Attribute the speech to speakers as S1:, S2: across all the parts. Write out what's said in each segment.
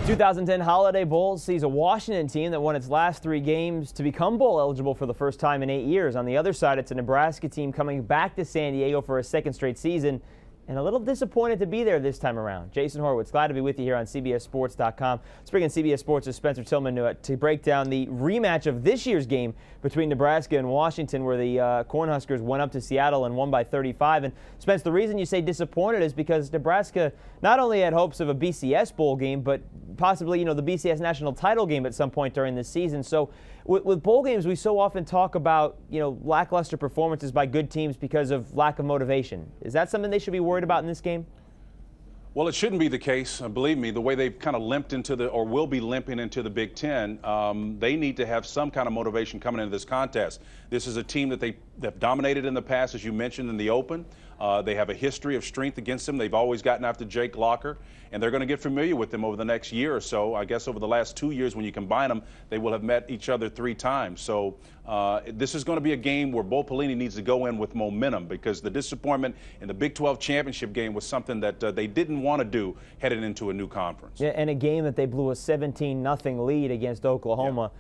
S1: 2010 Holiday Bowl sees a Washington team that won its last 3 games to become bowl eligible for the first time in 8 years. On the other side, it's a Nebraska team coming back to San Diego for a second straight season and a little disappointed to be there this time around. Jason Horowitz, glad to be with you here on CBSSports.com. Let's bring in CBS Sports' Spencer Tillman to break down the rematch of this year's game between Nebraska and Washington, where the Cornhuskers went up to Seattle and won by 35. And Spence, the reason you say disappointed is because Nebraska not only had hopes of a BCS bowl game, but possibly, the BCS national title game at some point during this season. So with bowl games, we so often talk about, lackluster performances by good teams because of lack of motivation. Is that something they should be worried about in this game?
S2: Well, it shouldn't be the case. Believe me, the way they've kind of limped into or will be limping into the Big Ten, they need to have some kind of motivation coming into this contest. This is a team that they've dominated in the past, as you mentioned, in the Open. They have a history of strength against them. They've always gotten after Jake Locker, and they're going to get familiar with them over the next year or so. I guess over the last 2 years, when you combine them, they will have met each other 3 times. So this is going to be a game where Bo Pelini needs to go in with momentum, because the disappointment in the Big 12 championship game was something that they didn't want to do headed into a new conference.
S1: Yeah, and a game that they blew a 17-0 lead against Oklahoma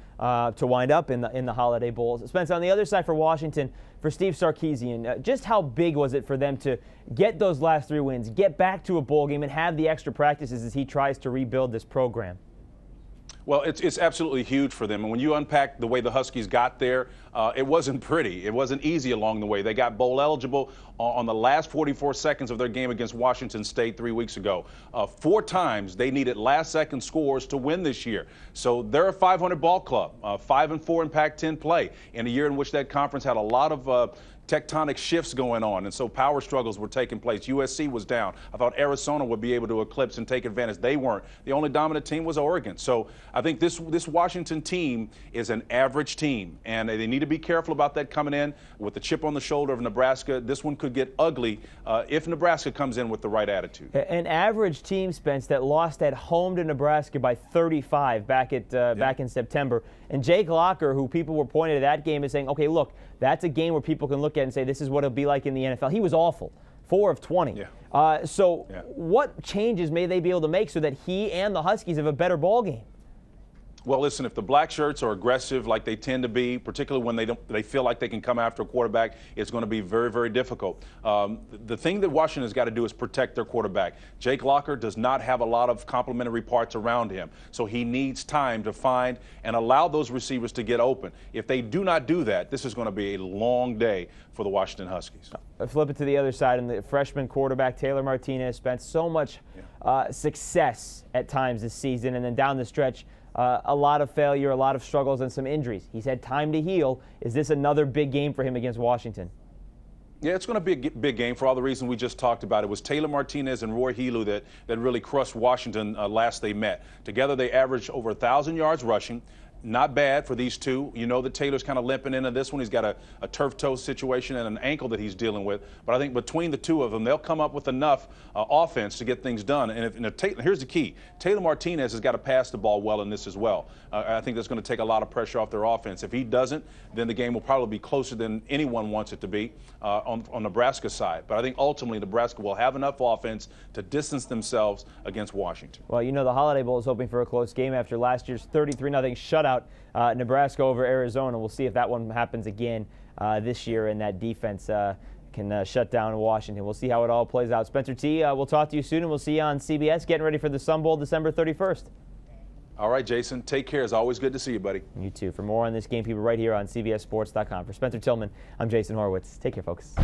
S1: to wind up in the Holiday Bowl. Spence, on the other side for Washington, for Steve Sarkisian, just how big was it for them to get those last 3 wins, get back to a bowl game, and have the extra practices as he tries to rebuild this program?
S2: Well, it's absolutely huge for them. And when you unpack the way the Huskies got there, it wasn't pretty. It wasn't easy along the way. They got bowl eligible on the last 44 seconds of their game against Washington State 3 weeks ago. 4 times they needed last-second scores to win this year. So they're a 500 ball club, 5-4 in Pac-10 play, in a year in which that conference had a lot of tectonic shifts going on, and so power struggles were taking place. USC was down. I thought Arizona would be able to eclipse and take advantage. They weren't. The only dominant team was Oregon. So I think this Washington team is an average team, and they need to be careful about that coming in with the chip on the shoulder of Nebraska. This one could get ugly if Nebraska comes in with the right attitude.
S1: An average team, Spence, that lost at home to Nebraska by 35 back in September. And Jake Locker, who people were pointing to that game as saying, okay, look, that's a game where people can look at and say this is what it'll be like in the NFL. He was awful. 4 of 20. What changes may they be able to make so that he and the Huskies have a better ball game?
S2: Well, listen, if the black shirts are aggressive like they tend to be, particularly when they feel like they can come after a quarterback, it's going to be very, very difficult. The thing that Washington's got to do is protect their quarterback. Jake Locker does not have a lot of complementary parts around him, so he needs time to find and allow those receivers to get open. If they do not do that, this is going to be a long day for the Washington Huskies.
S1: Flip it to the other side, and the freshman quarterback Taylor Martinez spent so much success at times this season, and then down the stretch, a lot of failure, a lot of struggles, and some injuries. He's had time to heal. Is this another big game for him against Washington?
S2: Yeah, it's going to be a big game for all the reasons we just talked about. It was Taylor Martinez and Roy Helu that really crushed Washington last they met. Together, they averaged over 1,000 yards rushing. Not bad for these two. You know that Taylor's kind of limping into this one. He's got a turf toe situation and an ankle that he's dealing with. But I think between the two of them, they'll come up with enough offense to get things done. And here's the key. Taylor Martinez has got to pass the ball well in this as well. I think that's going to take a lot of pressure off their offense. If he doesn't, then the game will probably be closer than anyone wants it to be on Nebraska's side. But I think ultimately Nebraska will have enough offense to distance themselves against Washington.
S1: Well, the Holiday Bowl is hoping for a close game after last year's 33-0 shutout. Nebraska over Arizona. We'll see if that one happens again this year, and that defense can shut down Washington. We'll see how it all plays out. Spencer T., we'll talk to you soon, and we'll see you on CBS getting ready for the Sun Bowl December 31st.
S2: All right, Jason. Take care. It's always good to see you, buddy.
S1: You too. For more on this game, people right here on CBSSports.com. For Spencer Tillman, I'm Jason Horowitz. Take care, folks.